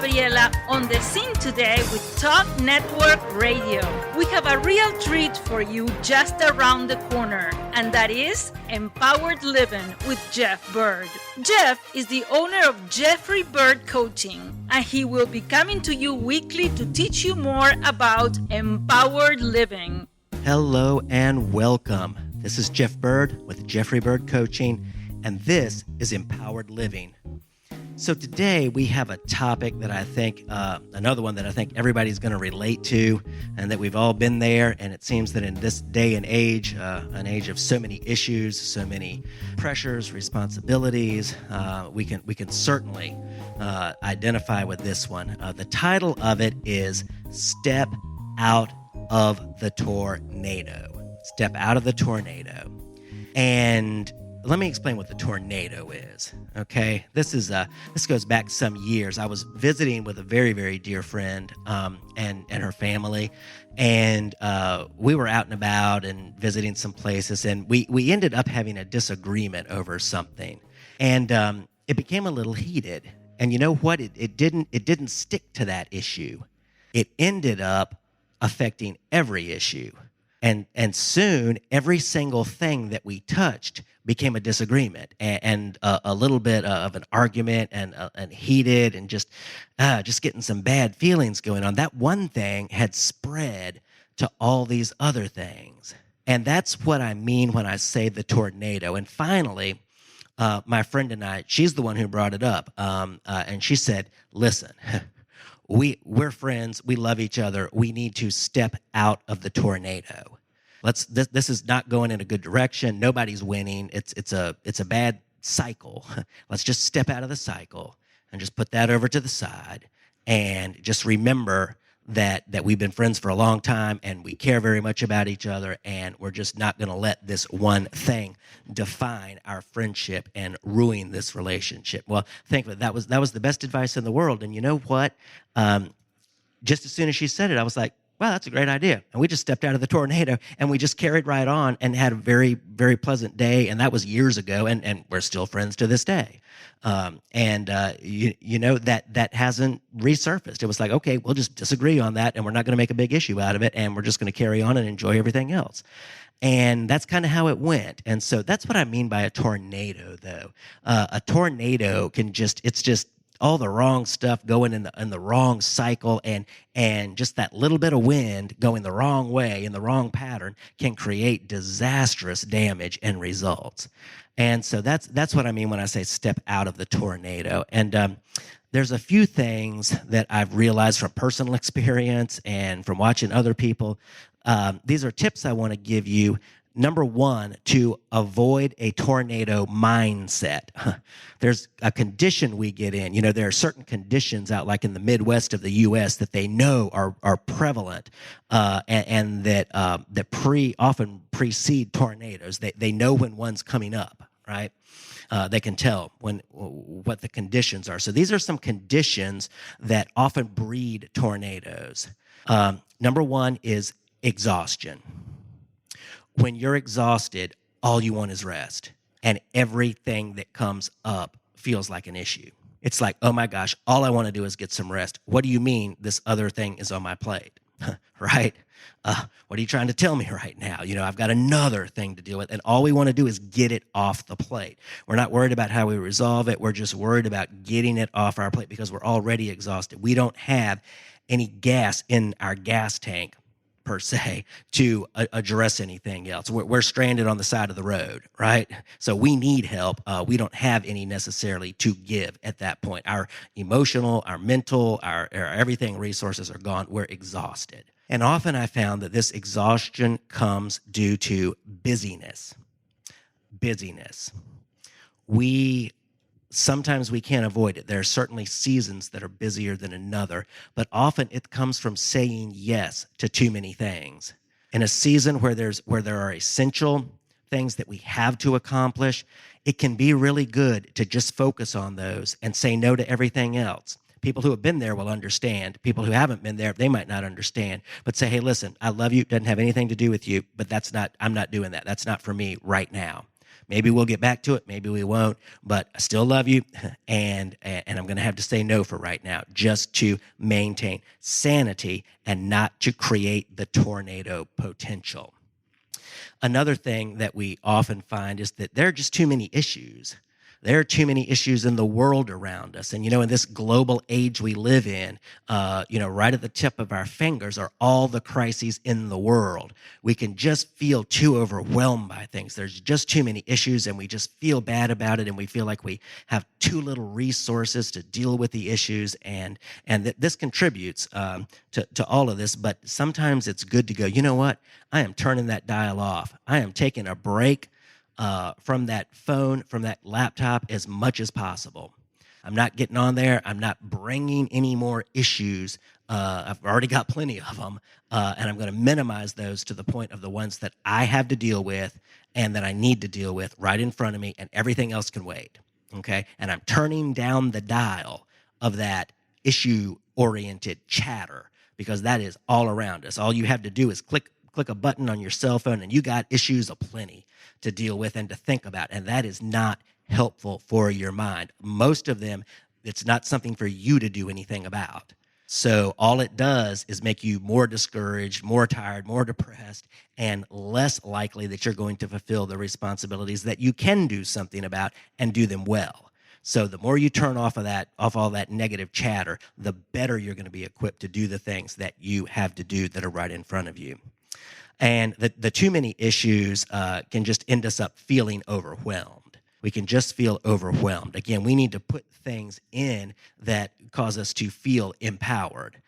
Gabriela on the scene today with Talk Network Radio. We have a real treat for you just around the corner, and that is Empowered Living with Jeff Byrd. Jeff is the owner of Jeffrey Byrd Coaching, and he will be coming to you weekly to teach you more about empowered living. Hello and welcome. This is Jeff Byrd with Jeffrey Byrd Coaching, and this is Empowered Living. So today we have a topic that I think, another one that I think everybody's going to relate to, and that we've all been there. And it seems that in this day and age, an age of so many issues, so many pressures, responsibilities, we can certainly identify with this one. The title of it is Step Out of the Tornado. Step out of the tornado. And let me explain what the tornado is, okay? This goes back some years. I was visiting with a very, very dear friend and her family, and we were out and about and visiting some places, and we ended up having a disagreement over something, and it became a little heated. And you know what? It didn't stick to that issue. It ended up affecting every issue. And soon, every single thing that we touched became a disagreement and a little bit of an argument and heated and just getting some bad feelings going on. That one thing had spread to all these other things. And that's what I mean when I say the tornado. And finally, my friend and I, she's the one who brought it up. And she said, listen, we're friends. We love each other. We need to step out of the tornado. This is not going in a good direction. Nobody's winning. It's a bad cycle. Let's just step out of the cycle and just put that over to the side and just remember that we've been friends for a long time and we care very much about each other, and we're just not going to let this one thing define our friendship and ruin this relationship. Well, thankfully that was the best advice in the world. And you know what? Just as soon as she said it, I was like, wow, that's a great idea. And we just stepped out of the tornado and we just carried right on and had a very, very pleasant day. And that was years ago, and we're still friends to this day. You know, that hasn't resurfaced. It was like, okay, we'll just disagree on that and we're not going to make a big issue out of it, and we're just going to carry on and enjoy everything else. And that's kind of how it went. And so that's what I mean by a tornado, though. A tornado it's just all the wrong stuff going in the wrong cycle, and just that little bit of wind going the wrong way in the wrong pattern can create disastrous damage and results. And so that's what I mean when I say step out of the tornado. And there's a few things that I've realized from personal experience and from watching other people. These are tips I want to give you. Number one, to avoid a tornado mindset. There's a condition we get in. You know, there are certain conditions out like in the Midwest of the U.S. that they know are prevalent and that often precede tornadoes. They know when one's coming up, right? They can tell what the conditions are. So these are some conditions that often breed tornadoes. Number one is exhaustion. When you're exhausted, all you want is rest, and everything that comes up feels like an issue. It's like, oh my gosh, all I want to do is get some rest. What do you mean this other thing is on my plate, right? What are you trying to tell me right now? You know, I've got another thing to deal with, and all we want to do is get it off the plate. We're not worried about how we resolve it. We're just worried about getting it off our plate because we're already exhausted. We don't have any gas in our gas tank per se, to address anything else. We're stranded on the side of the road, right? So we need help. We don't have any necessarily to give at that point. Our emotional, our mental, our everything resources are gone. We're exhausted. And often I found that this exhaustion comes due to busyness. Sometimes we can't avoid it. There are certainly seasons that are busier than another, but often it comes from saying yes to too many things. In a season where there are essential things that we have to accomplish, it can be really good to just focus on those and say no to everything else. People who have been there will understand. People who haven't been there, they might not understand. But say, hey, listen, I love you. It doesn't have anything to do with you, but I'm not doing that. That's not for me right now. Maybe we'll get back to it, maybe we won't, but I still love you, and I'm going to have to say no for right now, just to maintain sanity and not to create the tornado potential. Another thing that we often find is that there are just too many issues. There are too many issues in the world around us. And, in this global age we live in, right at the tip of our fingers are all the crises in the world. We can just feel too overwhelmed by things. There's just too many issues, and we just feel bad about it, and we feel like we have too little resources to deal with the issues, and that this contributes to all of this. But sometimes it's good to go, you know what? I am turning that dial off. I am taking a break from that phone, from that laptop as much as possible. I'm not getting on there. I'm not bringing any more issues. I've already got plenty of them, and I'm going to minimize those to the point of the ones that I have to deal with and that I need to deal with right in front of me, and everything else can wait, okay? And I'm turning down the dial of that issue-oriented chatter, because that is all around us. All you have to do is click a button on your cell phone, and you got issues aplenty to deal with and to think about, and that is not helpful for your mind. Most of them, it's not something for you to do anything about. So all it does is make you more discouraged, more tired, more depressed, and less likely that you're going to fulfill the responsibilities that you can do something about and do them well. So the more you turn off all that negative chatter, the better you're going to be equipped to do the things that you have to do that are right in front of you. And the too many issues can just end us up feeling overwhelmed. We can just feel overwhelmed. Again, we need to put things in that cause us to feel empowered.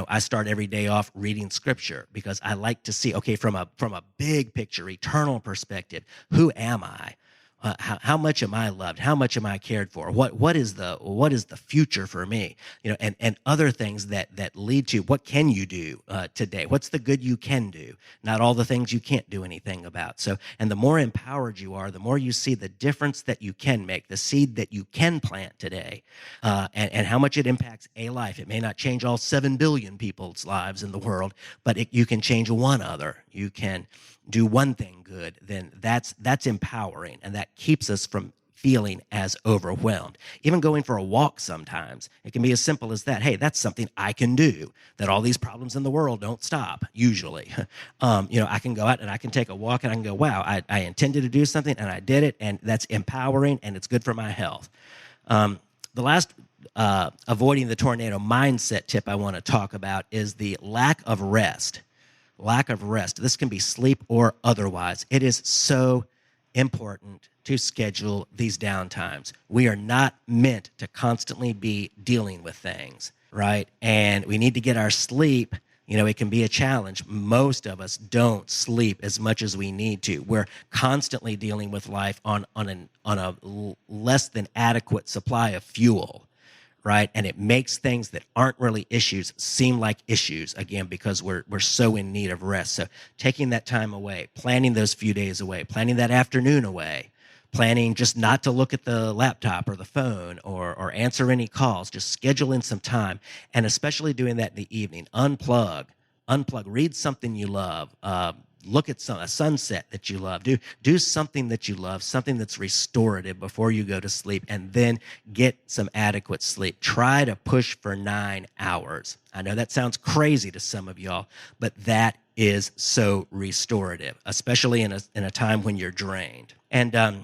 I start every day off reading scripture because I like to see, okay, from a big picture, eternal perspective, who am I? How much am I loved? How much am I cared for? What is the future for me? And other things that lead to what can you do today? What's the good you can do? Not all the things you can't do anything about. So, and the more empowered you are, the more you see the difference that you can make, the seed that you can plant today, and how much it impacts a life. It may not change all 7 billion people's lives in the world, but you can change one other. You can do one thing good, then that's empowering, and that keeps us from feeling as overwhelmed. Even going for a walk sometimes, it can be as simple as that. Hey, that's something I can do, that all these problems in the world don't stop, usually. I can go out and I can take a walk and I can go, wow, I intended to do something and I did it, and that's empowering and it's good for my health. The last avoiding the tornado mindset tip I want to talk about is the lack of rest. Lack of rest. This can be sleep or otherwise. It is so important to schedule these downtimes. We are not meant to constantly be dealing with things, right? And we need to get our sleep. It can be a challenge. Most of us don't sleep as much as we need to. We're constantly dealing with life on a less than adequate supply of fuel, right? And it makes things that aren't really issues seem like issues, again, because we're so in need of rest. So taking that time away, planning those few days away, planning that afternoon away, planning just not to look at the laptop or the phone or answer any calls, just schedule in some time, and especially doing that in the evening. Unplug, read something you love, look at a sunset that you love. Do something that you love, something that's restorative before you go to sleep, and then get some adequate sleep. Try to push for 9 hours. I know that sounds crazy to some of y'all, but that is so restorative, especially in a time when you're drained. And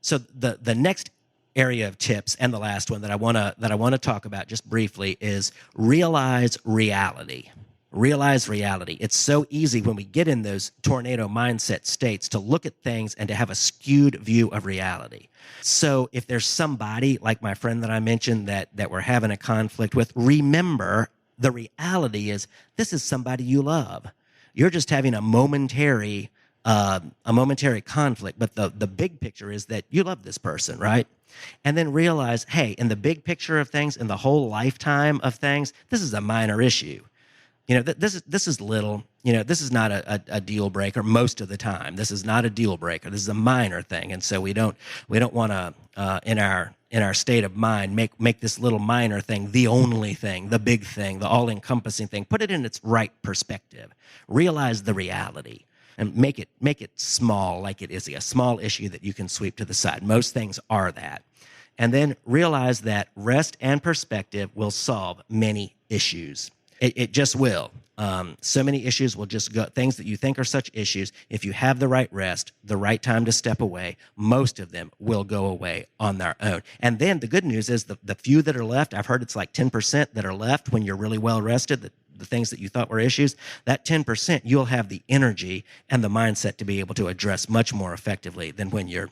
so the next area of tips, and the last one that I want to talk about just briefly, is realize reality. Realize reality. It's so easy when we get in those tornado mindset states to look at things and to have a skewed view of reality. So if there's somebody like my friend that I mentioned that we're having a conflict with, remember the reality is this is somebody you love. You're just having a momentary conflict, but the big picture is that you love this person, right? And then realize, hey, in the big picture of things, in the whole lifetime of things, this is a minor issue. This is little. This is not a deal breaker most of the time. This is not a deal breaker. This is a minor thing, and so we don't want to in our state of mind make this little minor thing the only thing, the big thing, the all-encompassing thing. Put it in its right perspective. Realize the reality. and make it small, like it is a small issue that you can sweep to the side. Most things are that. And then realize that rest and perspective will solve many issues. It just will. So many issues will just go, things that you think are such issues, if you have the right rest, the right time to step away, most of them will go away on their own. And then the good news is the few that are left, I've heard it's like 10% that are left when you're really well rested, the things that you thought were issues, that 10%, you'll have the energy and the mindset to be able to address much more effectively than when you're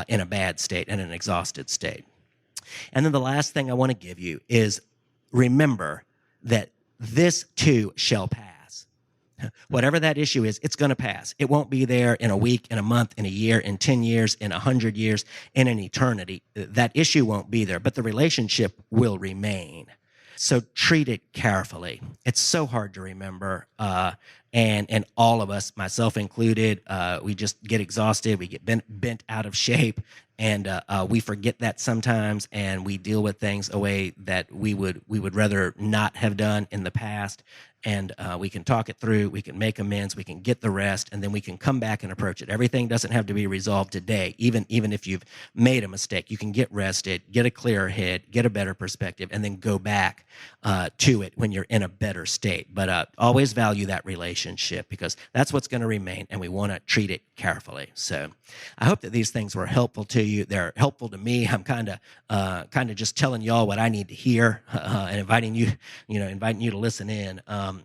in a bad state and an exhausted state. And then the last thing I want to give you is remember that this too shall pass. Whatever that issue is, it's going to pass. It won't be there in a week, in a month, in a year, in 10 years, in 100 years, in an eternity. That issue won't be there, but the relationship will remain. So treat it carefully. It's so hard to remember, and all of us, myself included, we just get exhausted, we get bent out of shape, and we forget that sometimes, and we deal with things a way that we would rather not have done in the past. And we can talk it through, we can make amends, we can get the rest, and then we can come back and approach it. Everything doesn't have to be resolved today. Even if you've made a mistake, you can get rested, get a clearer head, get a better perspective, and then go back to it when you're in a better state. But always value that relationship, because that's what's going to remain, and we want to treat it carefully. So I hope that these things were helpful to you. They're helpful to me. I'm kind of just telling y'all what I need to hear, and inviting you to listen in on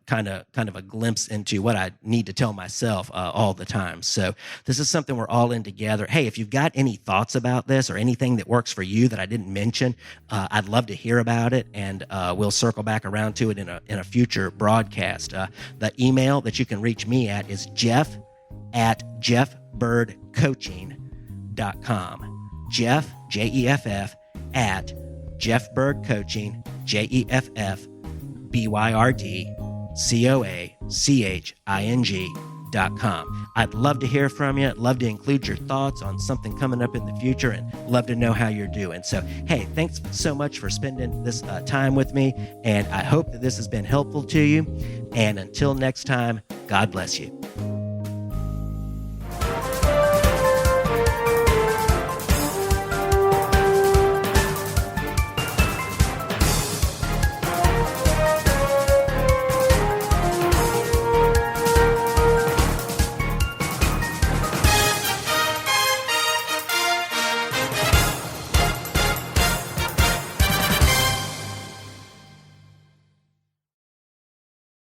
kind of a glimpse into what I need to tell myself all the time. So this is something we're all in together. Hey, if you've got any thoughts about this or anything that works for you that I didn't mention, I'd love to hear about it, and we'll circle back around to it in a future broadcast. The email that you can reach me at is jeff@jeffbyrdcoaching.com. Jeff, Jeff, at jeffbyrdcoaching, jeffbyrdcoaching.com. I'd love to hear from you. I'd love to include your thoughts on something coming up in the future, and love to know how you're doing. So, hey, thanks so much for spending this time with me, and I hope that this has been helpful to you. And until next time, God bless you.